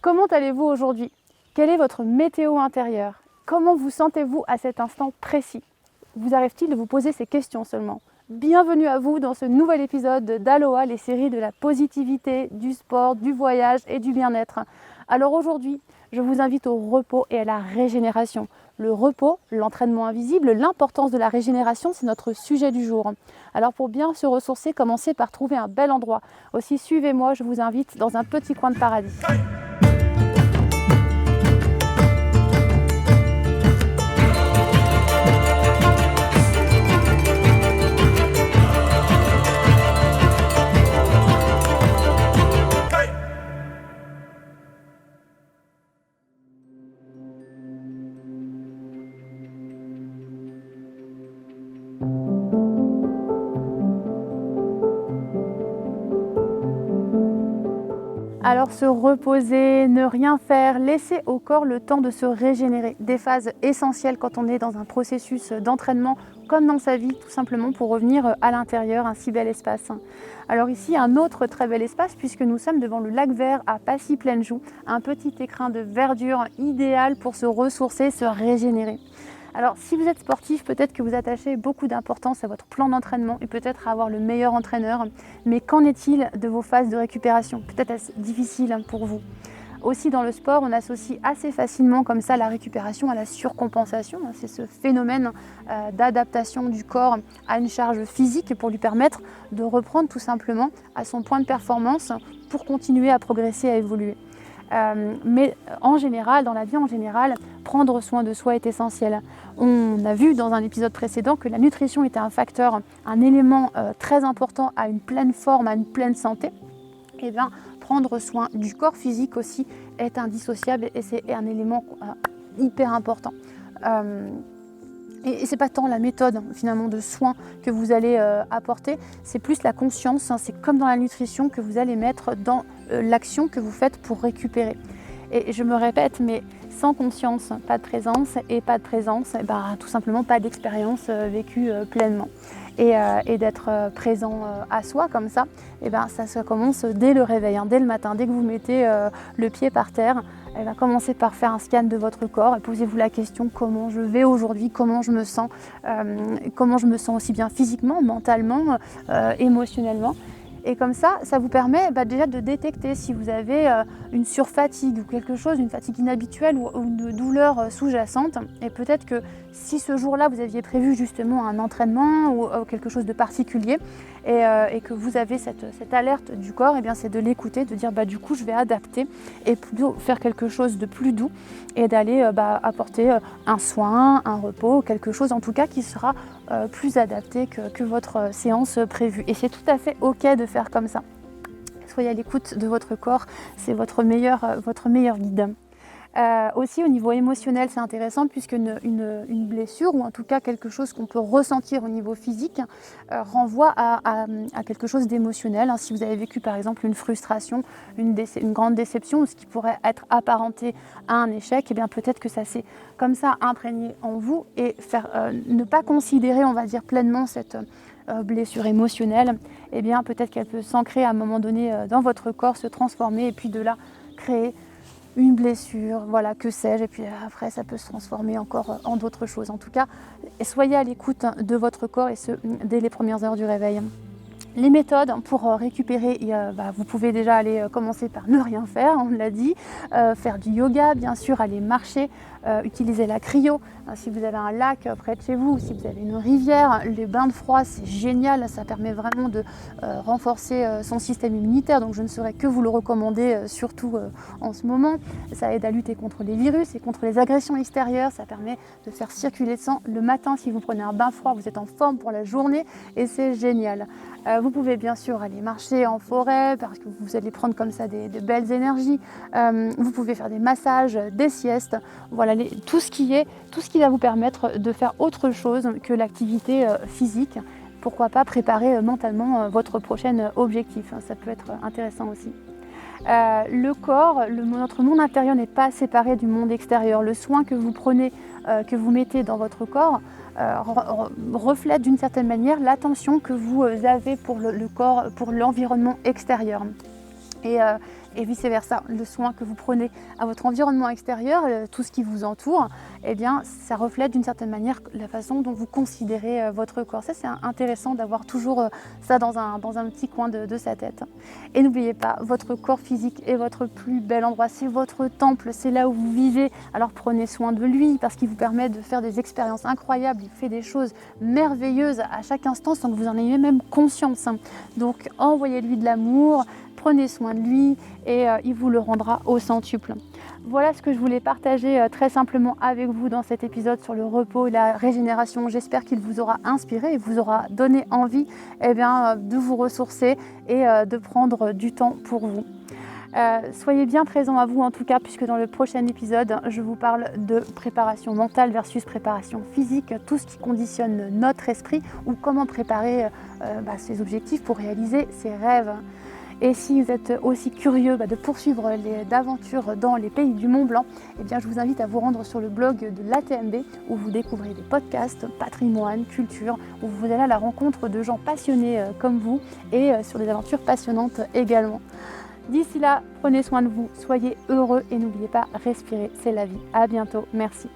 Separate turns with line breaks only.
Comment allez-vous aujourd'hui? Quelle est votre météo intérieure? Comment vous sentez-vous à cet instant précis? Vous arrive-t-il de vous poser ces questions seulement? Bienvenue à vous dans ce nouvel épisode d'Aloha, les séries de la positivité, du sport, du voyage et du bien-être. Alors aujourd'hui, je vous invite au repos et à la régénération. Le repos, l'entraînement invisible, l'importance de la régénération, c'est notre sujet du jour. Alors pour bien se ressourcer, commencez par trouver un bel endroit. Aussi suivez-moi, je vous invite dans un petit coin de paradis. Alors se reposer, ne rien faire, laisser au corps le temps de se régénérer. Des phases essentielles quand on est dans un processus d'entraînement comme dans sa vie, tout simplement pour revenir à l'intérieur, un si bel espace. Alors ici, un autre très bel espace puisque nous sommes devant le lac vert à Passy-Pleine-Joux, un petit écrin de verdure idéal pour se ressourcer, se régénérer. Alors si vous êtes sportif, peut-être que vous attachez beaucoup d'importance à votre plan d'entraînement et peut-être à avoir le meilleur entraîneur. Mais qu'en est-il de vos phases de récupération? Peut-être assez difficile pour vous. Aussi dans le sport, on associe assez facilement comme ça la récupération à la surcompensation. C'est ce phénomène d'adaptation du corps à une charge physique pour lui permettre de reprendre tout simplement à son point de performance pour continuer à progresser, à évoluer. Mais en général, dans la vie en général, prendre soin de soi est essentiel. On a vu dans un épisode précédent que la nutrition était un facteur, un élément très important à une pleine forme, à une pleine santé. Et bien, prendre soin du corps physique aussi est indissociable et c'est un élément hyper important. Et c'est pas tant la méthode finalement de soins que vous allez apporter, c'est plus la conscience, c'est comme dans la nutrition que vous allez mettre dans l'action que vous faites pour récupérer. Et je me répète, mais sans conscience, pas de présence, et pas de présence, tout simplement pas d'expérience vécue pleinement. Et d'être présent à soi comme ça, ça commence dès le réveil, dès le matin, dès que vous mettez le pied par terre. Commencez par faire un scan de votre corps et posez-vous la question: comment je vais aujourd'hui, comment je me sens aussi bien physiquement, mentalement, émotionnellement. Et comme ça vous permet déjà de détecter si vous avez une surfatigue ou quelque chose, une fatigue inhabituelle ou une douleur sous-jacente. Et peut-être que si ce jour-là vous aviez prévu justement un entraînement ou quelque chose de particulier et que vous avez cette alerte du corps, c'est de l'écouter, de dire du coup je vais adapter et plutôt faire quelque chose de plus doux et d'aller apporter un soin, un repos, quelque chose en tout cas qui sera plus adapté que votre séance prévue. Et c'est tout à fait ok de faire comme ça. Soyez à l'écoute de votre corps, c'est votre meilleur guide. Aussi au niveau émotionnel, c'est intéressant puisque une blessure ou en tout cas quelque chose qu'on peut ressentir au niveau physique renvoie à quelque chose d'émotionnel. Si vous avez vécu par exemple une frustration, une grande déception ou ce qui pourrait être apparenté à un échec, peut-être que ça s'est comme ça imprégné en vous et ne pas considérer, on va dire, pleinement cette blessure émotionnelle, peut-être qu'elle peut s'ancrer à un moment donné dans votre corps, se transformer et puis de là créer une blessure, voilà, que sais-je, et puis après ça peut se transformer encore en d'autres choses. En tout cas, soyez à l'écoute de votre corps et ce, dès les premières heures du réveil. Les méthodes pour récupérer, vous pouvez déjà aller commencer par ne rien faire, on l'a dit, faire du yoga, bien sûr, aller marcher, utiliser la cryo. Si vous avez un lac près de chez vous, ou si vous avez une rivière, les bains de froid, c'est génial, ça permet vraiment de renforcer son système immunitaire, donc je ne saurais que vous le recommander, surtout en ce moment. Ça aide à lutter contre les virus et contre les agressions extérieures, ça permet de faire circuler le sang. Le matin, si vous prenez un bain froid, vous êtes en forme pour la journée et c'est génial. Vous pouvez bien sûr aller marcher en forêt parce que vous allez prendre comme ça de belles énergies. Vous pouvez faire des massages, des siestes, voilà, tout ce qui va vous permettre de faire autre chose que l'activité physique. Pourquoi pas préparer mentalement votre prochain objectif, ça peut être intéressant aussi. Le corps, notre monde intérieur n'est pas séparé du monde extérieur. Le soin que vous prenez, que vous mettez dans votre corps, reflète d'une certaine manière l'attention que vous avez pour le corps, pour l'environnement extérieur. et vice-versa. Le soin que vous prenez à votre environnement extérieur, tout ce qui vous entoure, eh bien, ça reflète d'une certaine manière la façon dont vous considérez votre corps. Ça, c'est intéressant d'avoir toujours ça dans un petit coin de sa tête. Et n'oubliez pas, votre corps physique est votre plus bel endroit, c'est votre temple, c'est là où vous vivez. Alors prenez soin de lui parce qu'il vous permet de faire des expériences incroyables, il fait des choses merveilleuses à chaque instant sans que vous en ayez même conscience. Donc envoyez-lui de l'amour, prenez soin de lui et il vous le rendra au centuple. Voilà ce que je voulais partager très simplement avec vous dans cet épisode sur le repos et la régénération. J'espère qu'il vous aura inspiré et vous aura donné envie de vous ressourcer et de prendre du temps pour vous. Soyez bien présents à vous en tout cas, puisque dans le prochain épisode, je vous parle de préparation mentale versus préparation physique, tout ce qui conditionne notre esprit ou comment préparer ses objectifs pour réaliser ses rêves. Et si vous êtes aussi curieux de poursuivre d'aventures dans les pays du Mont Blanc, eh bien, je vous invite à vous rendre sur le blog de l'ATMB où vous découvrez des podcasts, patrimoine, culture, où vous allez à la rencontre de gens passionnés comme vous et sur des aventures passionnantes également. D'ici là, prenez soin de vous, soyez heureux et n'oubliez pas, respirer, c'est la vie. À bientôt, merci.